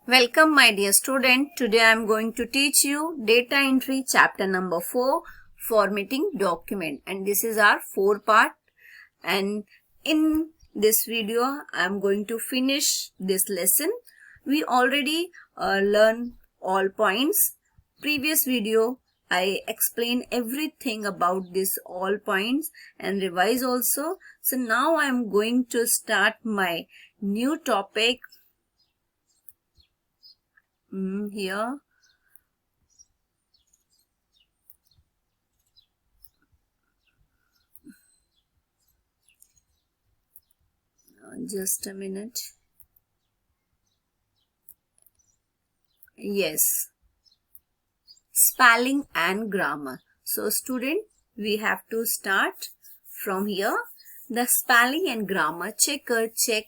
Welcome my dear student. Today I am going to teach you data entry chapter number 4, formatting document, and this is our 4 part, and in this video I am going to finish this lesson. We already learned all points. Previous video I explained everything about this all points and revise also. So now I am going to start my new topic here. Just a minute. Yes, spelling and grammar. So student, we have to start from here. The spelling and grammar checker check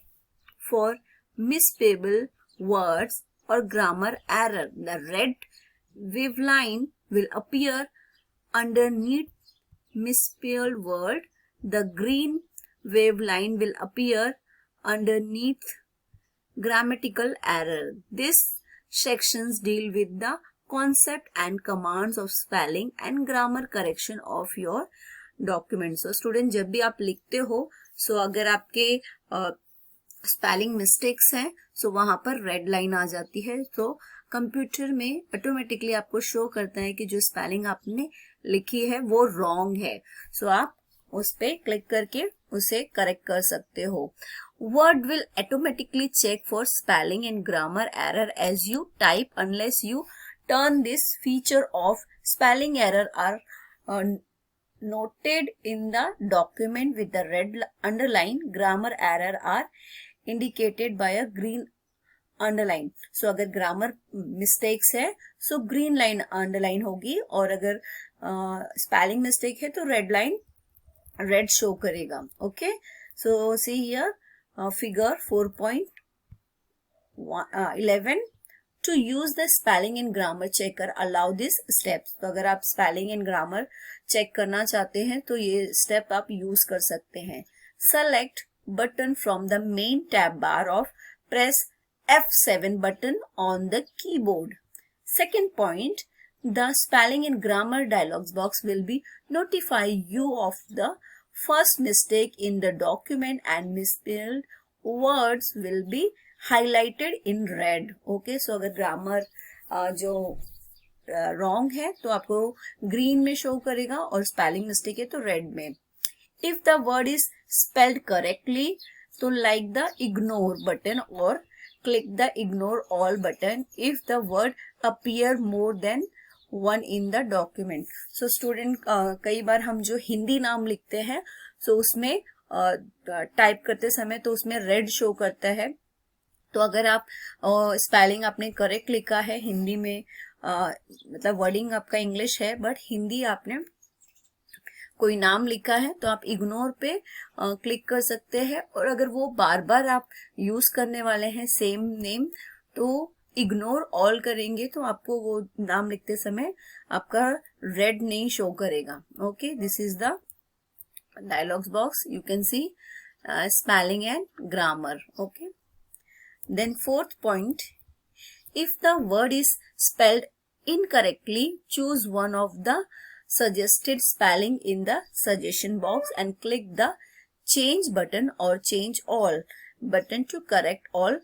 for misspellable words or grammar error. The red wave line will appear underneath misspelled word. The green wave line will appear underneath grammatical error. These sections deal with the concept and commands of spelling and grammar correction of your document. So student, जब भी आप लिखते हो, so अगर आपके spelling mistakes हैं, सो वहां पर रेड लाइन आ जाती है. तो कंप्यूटर में ऑटोमेटिकली आपको शो करता है कि जो स्पेलिंग आपने लिखी है वो रॉन्ग है. सो आप उस पे क्लिक करके उसे करेक्ट कर सकते हो. Word will automatically check for spelling and grammar error as you type unless you turn this feature off. Spelling error are noted in the document with the red underline. Grammar error are indicated by a green underline. So अगर grammar mistakes है so green line underline होगी, और अगर spelling mistake है तो red line red show करेगा. Okay, so see here figure 4.11. To use the spelling and grammar checker, allow these steps. तो अगर आप spelling and grammar check करना चाहते हैं तो ये step आप use कर सकते हैं. Select button from the main tab bar of press F7 button on the keyboard. Second point, the spelling and grammar dialog box will be notify you of the first mistake in the document and misspelled words will be highlighted in red. Okay, so अगर grammar जो wrong है तो आपको green में show करेगा, और spelling mistake है तो red में. If the word is spelled correctly, so like the ignore button or click the ignore all button if the word appear more than one in the document. So student, कई बार हम जो हिंदी नाम लिखते हैं so उसमें type करते समय तो उसमें रेड शो करता है. तो अगर आप स्पेलिंग आपने करेक्ट लिखा है हिंदी में, मतलब वर्डिंग आपका इंग्लिश है बट हिंदी आपने कोई नाम लिखा है तो आप इग्नोर पे क्लिक कर सकते हैं. और अगर वो बार बार आप यूज करने वाले हैं सेम नेम तो इग्नोर ऑल करेंगे तो आपको वो नाम लिखते समय आपका रेड नहीं शो करेगा. Okay, this is the dialogs box. You can see spelling and grammar. Okay, then fourth point, if the word is spelled incorrectly, choose one of the suggested spelling in the suggestion box and click the change button or change all button to correct all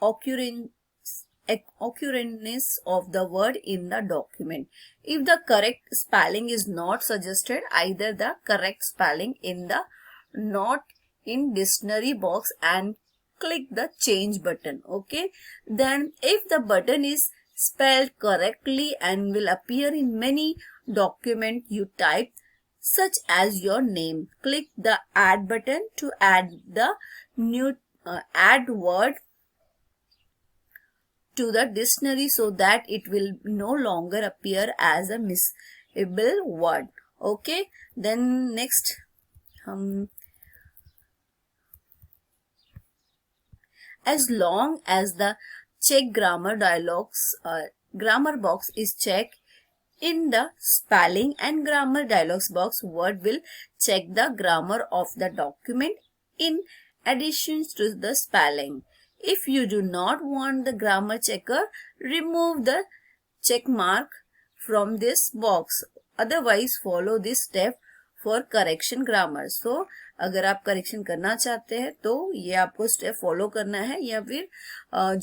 occurrence of the word in the document. If the correct spelling is not suggested, either the correct spelling in the not in dictionary box and click the change button. Okay, then if the button is spelled correctly and will appear in many documents you type, such as your name, click the add button to add the new add word to the dictionary so that it will no longer appear as a misspelled word. Okay, then next as long as the check grammar grammar box is checked in the spelling and grammar dialogs box, word will check the grammar of the document in addition to the spelling. If you do not want the grammar checker, remove the check mark from this box. Otherwise, follow this step for correction grammar. So, अगर आप correction करना चाहते हैं तो ये आपको step follow करना है, या फिर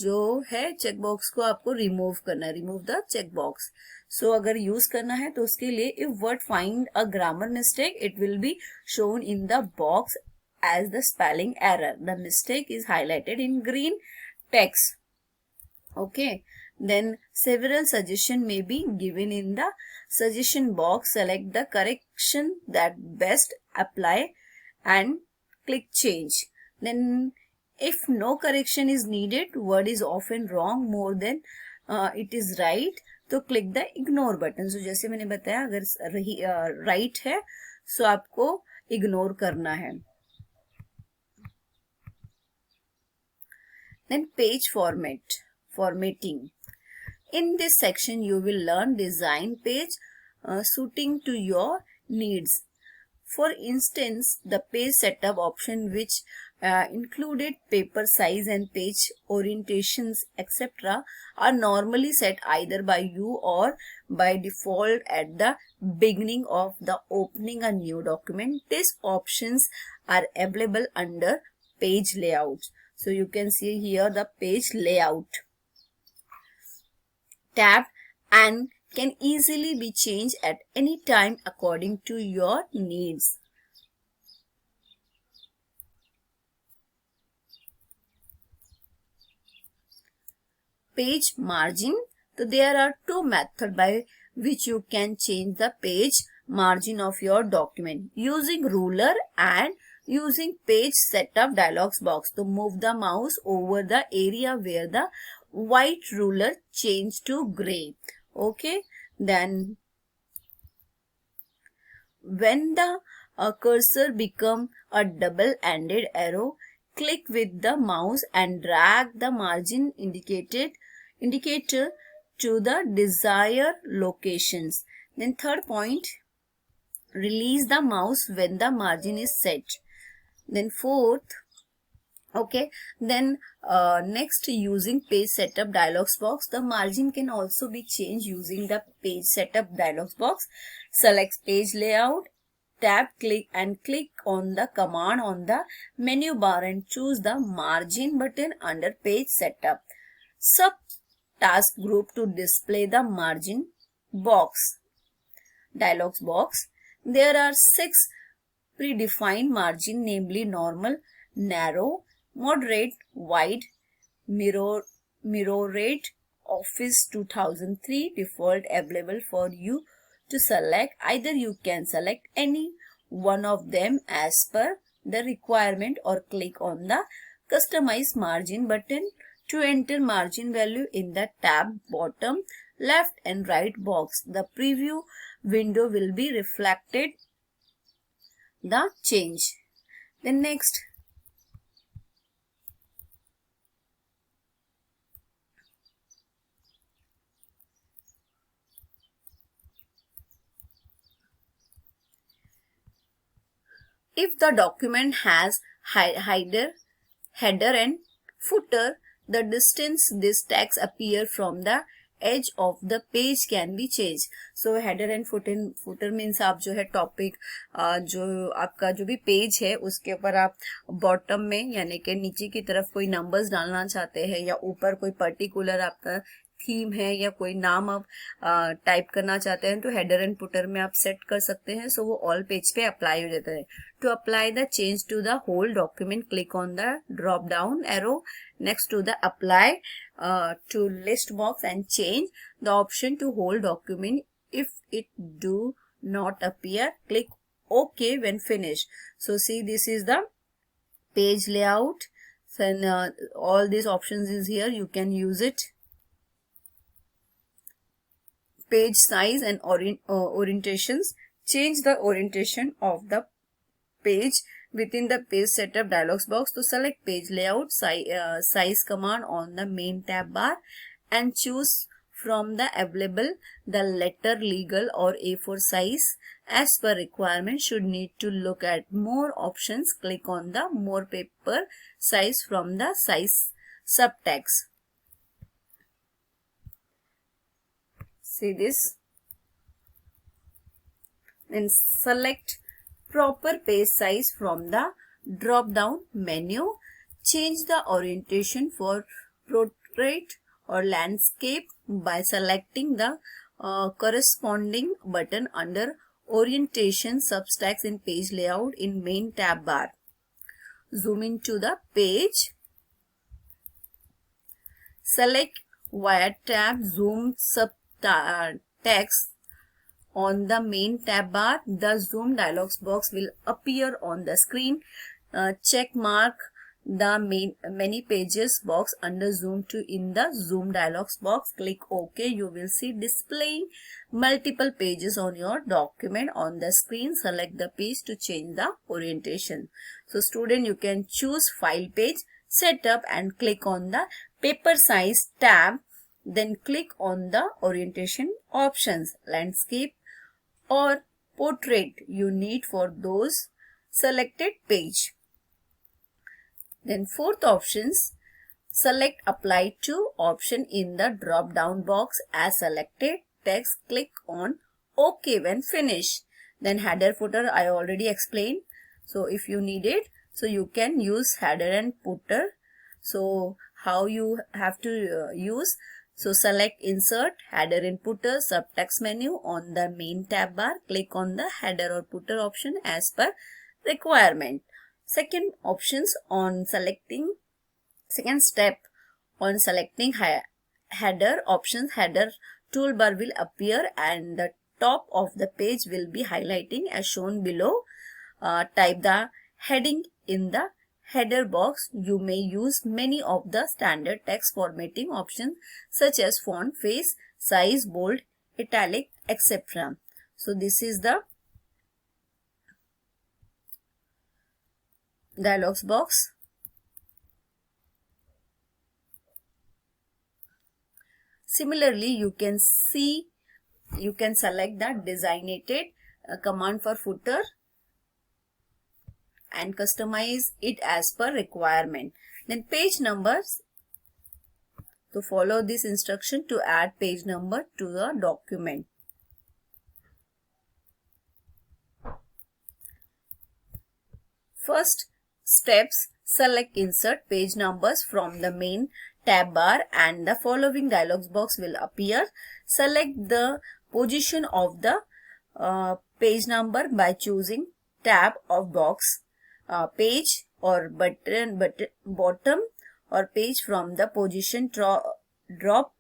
जो है चेक बॉक्स को आपको रिमूव करना है, रिमूव द चेक बॉक्स. सो अगर यूज करना है तो उसके लिए if word find a grammar mistake it will be shown in the box as the spelling error. The mistake is highlighted in green text. Okay. Then several suggestions may be given in the suggestion box. Select the correction that best apply and click change. Then if no correction is needed, word is often wrong more than it is right, तो click the ignore button. So जैसे मैंने बताया अगर right है so आपको ignore करना है. Then page formatting. In this section, you will learn design page suiting to your needs. For instance, the page setup option which included paper size and page orientations etc. are normally set either by you or by default at the beginning of the opening a new document. These options are available under page layout. So you can see here the page layout tab and can easily be changed at any time according to your needs. Page margin. So there are two methods by which you can change the page margin of your document, using ruler and using page setup dialog box. To move the mouse over the area where the white ruler changed to gray. Okay, then when the cursor become a double-ended arrow, click with the mouse and drag the margin indicator to the desired locations. Then third point, release the mouse when the margin is set. Then fourth, okay, then next, using page setup dialog box, the margin can also be changed using the page setup dialog box. Select page layout tab, click on the command on the menu bar and choose the margin button under page setup. Sub task group to display the margin box dialog box. There are 6 predefined margin, namely normal, narrow, moderate, wide, mirrored, office 2003 default available for you to select. Either you can select any one of them as per the requirement or click on the customize margin button to enter margin value in the tab bottom left and right box. The preview window will be reflected the change. Then next, if the document has header and footer, the distance this text appear from the edge of the page can be changed. So header and footer means आप जो है topic जो आपका जो भी page है उसके ऊपर आप बॉटम में यानी कि नीचे की तरफ कोई नंबर्स डालना चाहते हैं या ऊपर कोई पर्टिकुलर आपका थीम है या कोई नाम आप टाइप करना चाहते हैं तो हेडर एंड फुटर में आप सेट कर सकते हैं. सो वो ऑल पेज पे अप्लाई हो जाता है. To apply the change to the whole document click on the drop down arrow next to the apply to list box and change the option to whole document. If it do not appear, click OK when finished. So see, this is the page layout. Then all these options is here. You can use it. Page size and orientations. Change the orientation of the page within the page setup dialog box. To select page layout size command on the main tab bar and choose from the available the letter legal or A4 size as per requirement. Should need to look at more options, click on the more paper size from the subtext. See this. Then select proper page size from the drop down menu. Change the orientation for portrait or landscape by selecting the corresponding button under orientation subtext in page layout in main tab bar. Zoom into the page. Select via tab zoom subtext on the main tab bar. The zoom dialog box will appear on the screen. Check mark the many pages box under zoom to in the zoom dialog box. Click OK. You will see displaying multiple pages on your document on the screen. Select the page to change the orientation. So student, you can choose file page, setup, and click on the paper size tab. Then click on the orientation options, landscape or portrait you need for those selected page. Then fourth options, select apply to option in the drop down box as selected text. Click on OK when finished. Then header footer I already explained. So if you need it, so you can use header and footer. So how you have to use? So select insert header and footer subtext menu on the main tab bar. Click on the header or footer option as per requirement. Second step on selecting header options, header toolbar will appear and the top of the page will be highlighting as shown below. Type the heading in the header box. You may use many of the standard text formatting options such as font, face, size, bold, italic, etc. So this is the dialogs box. Similarly, you can select the designated command for footer and customize it as per requirement. Then page numbers. To follow this instruction to add page number to the document. First steps, select insert page numbers from the main tab bar and the following dialog box will appear. Select the position of the page number by choosing tab of box, page or bottom or page from the position drop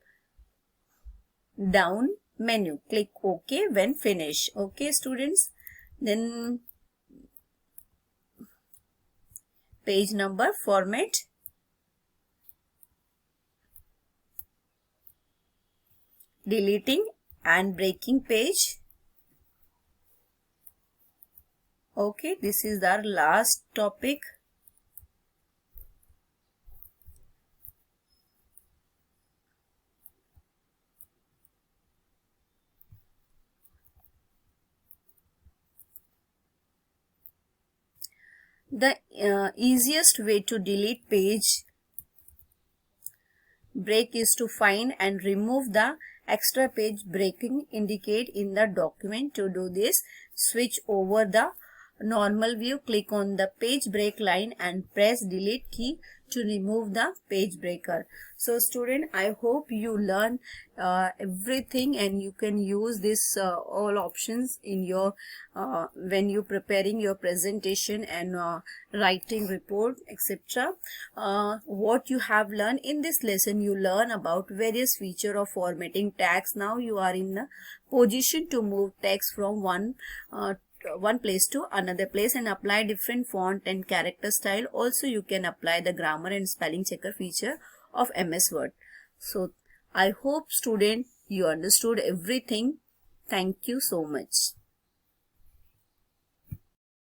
down menu. Click OK when finished. Okay students, then page number format. Deleting and breaking page. Okay, this is our last topic. The easiest way to delete page break is to find and remove the extra page breaking indicate in the document. To do this, switch over the normal view, click on the page break line and press delete key to remove the page breaker. So student, I hope you learn everything and you can use this all options in your when you preparing your presentation and writing report, etc. What you have learned in this lesson, you learn about various feature of formatting text. Now you are in the position to move text from one place to another place and apply different font and character style. Also you can apply the grammar and spelling checker feature of MS Word. So I hope student you understood everything. Thank you so much.